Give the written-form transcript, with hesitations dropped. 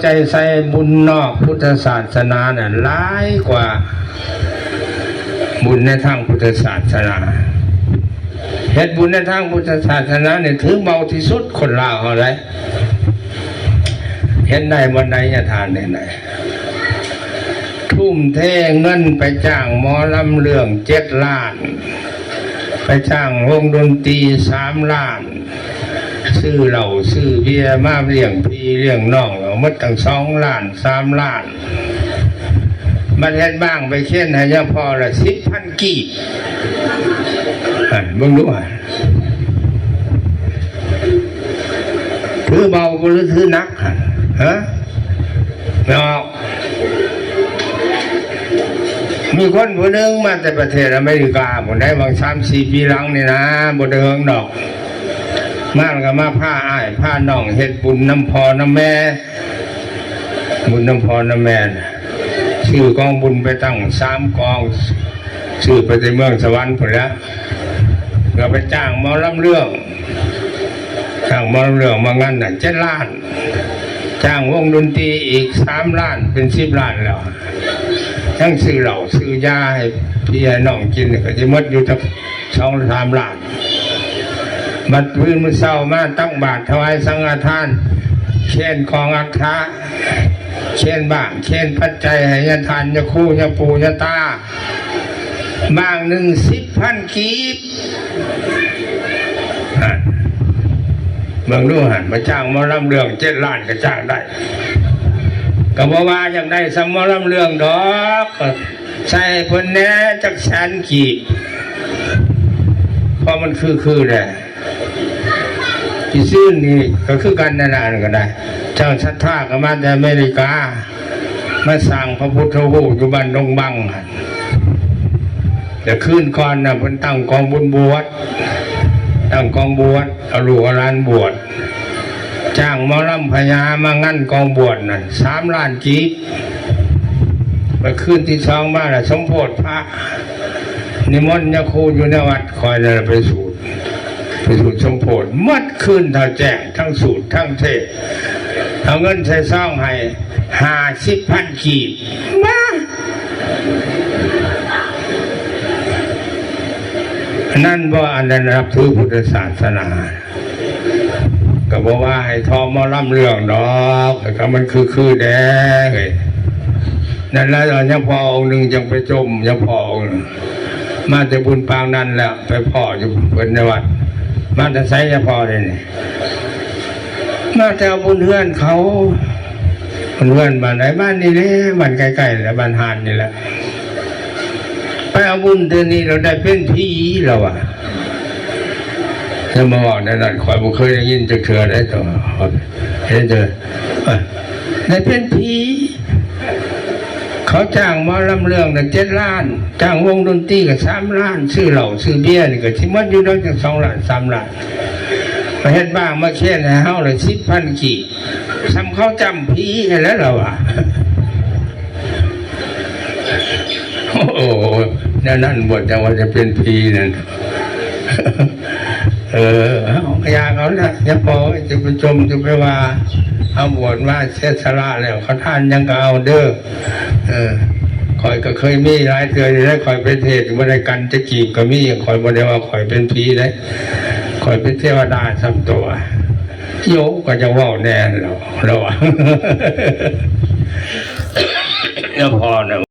ใจใส่บุญนอกพุทธศาสนาเนี่ยหลายกว่าบุญในทางพุทธศาสนาเหตุบุญในทางพุทธศาสนาเนี่ยถือเบาที่สุดคนลาวอะไรเห็นได้วันไหนจะทานได้ไหนทุ่มเทเงินไปจ้างหมอลำเรื่อง7 ล้านไปจ้างวงดนตรี3 ล้านซื้อเหล้าซื้อเบียร์มาเลี้ยงพี่เลี้ยงน้องเอาหมดตั้ง2 ล้าน3 ล้านมาเฮ็ดบ้างไปเขียนให้ยาพอละ10,000 กีบเบิ่งดูถือเบาก็หรือถือนักฮะไม่ออกมีคนผู้หนึ่งมาจากประเทศอเมริกาผมได้บาง3-4 ปีหลังนี่นะบ่ได้เฮิงดอกมาแล้วก็มาผ้าอ้ายผ้าน้องเฮ็ดบุญน้ำพอน้ำแม่บุญน้ำพอน้ำแม่ชื่อกองบุญไปตั้ง3 กองชื่อไปในเมืองสวรรค์พุ่นแล้วก็ไปจ้างหมอลำเรื่องจ้างหมอลำเรื่องมางั้นน่ะ7 ล้านจ้างวงดนตรีอีก3 ล้านเป็น10 ล้านแล้วทั้งซื้อเหล้าซื้อยาให้พี่ให้น้องกินก็จะหมดอยู่ทั้ง2-3 ล้านบัดพื้นมือเศร้ามาตั้งบาตรถวายสังฆทานเช่นของอัฐะเช่นบ้างเช่นปัจจัยให้ยาทานยาคู่ยาปูยาตาบ้างหนึ่ง10,000 กีบเมืองดูหันมาจ้างหมอลำเรื่อง7 ล้านก็จ้างได้ก็บอกว่าอย่างได้สมหมอลำเรื่องดอกใส่คนแน่จัก100,000 กีบเพราะมันคือแหละที่ซื่นนี่ก็คือกันนานๆก็ได้เจ้าชัดท่าก็มาจากอเมริกามาสั่งพระพุทธรูปอยู่บ้านดงบังแต่ขึ้นก่อนนะเพิ่นตั้งกองบุญบวชตั้งกองบวชเอาลูกเอาหลานบวชจ้างหมอลำพญามางั้นกองบวชนั่น3 ล้าน กีบไปขึ้นที่2บ้านละสมโพธิพระนิมนต์ยาคูอยู่ในวัดคอยนั่นไปสูตรสมโพธิมัดขึ้นเท่าแจ้งทั้งสูตรทั้งเทศเอาเงินใส่ซองให้50,000 กีบมานั่นว่าอันนั้นรับถือพุทธศาสนาก็บอกว่าให้ทอมอลำเรื่องดอกก็มันคือแดงนั่นแล้วยังพอองค์หนึ่งยังไปจมยังพอองค์มาแต่บุญปางนั่นแหละไปพ่ออยู่บนในวัดมาแต่ไซยังพอเลยนี่มาแต่บุญเฮือนเขาบุญเฮือนบ้านไหนบ้านนี่เลยบ้านใกล้ๆแล้วบ้านหานนี่แหละไปเอาบุญเดือนนี้เราได้เป็นผีเราอะจะมาบอกในนั้นคอยบุเคยได้ยินจะเถื่อได้ตัวเห็นเจอได้เป็นผีเขาจ้างหมอลำเรื่องนั่น7 ล้านจ้างวงดนตรีก็3 ล้านซื้อเหล้าซื้อเบียร์นี่ก็ที่มัดอยู่ตั้ง2 ล้าน3 ล้านมาเฮ็ดบ้างมาเขียนให้เฮาเลย10,000 กีบซ้ำเขาจำผีให้แล้วเราอะโอ้นั่นบทจะว่าจะเป็นผีนั่นยาเขาเนี่ยยังพอจะไปจมจะไปว่าเอาบวชว่าเสียสละแล้วเขาท่านยังก็เอาเด้อคอยก็เคยมีหลายเทื่อได้คอยเป็นเทศบริการจะกีบก็มีคอยบริว่าคอยเป็นผีได้คอยเป็นเทวดาทำตัวโยก็จะว่าแน่เราแล้วพอนะ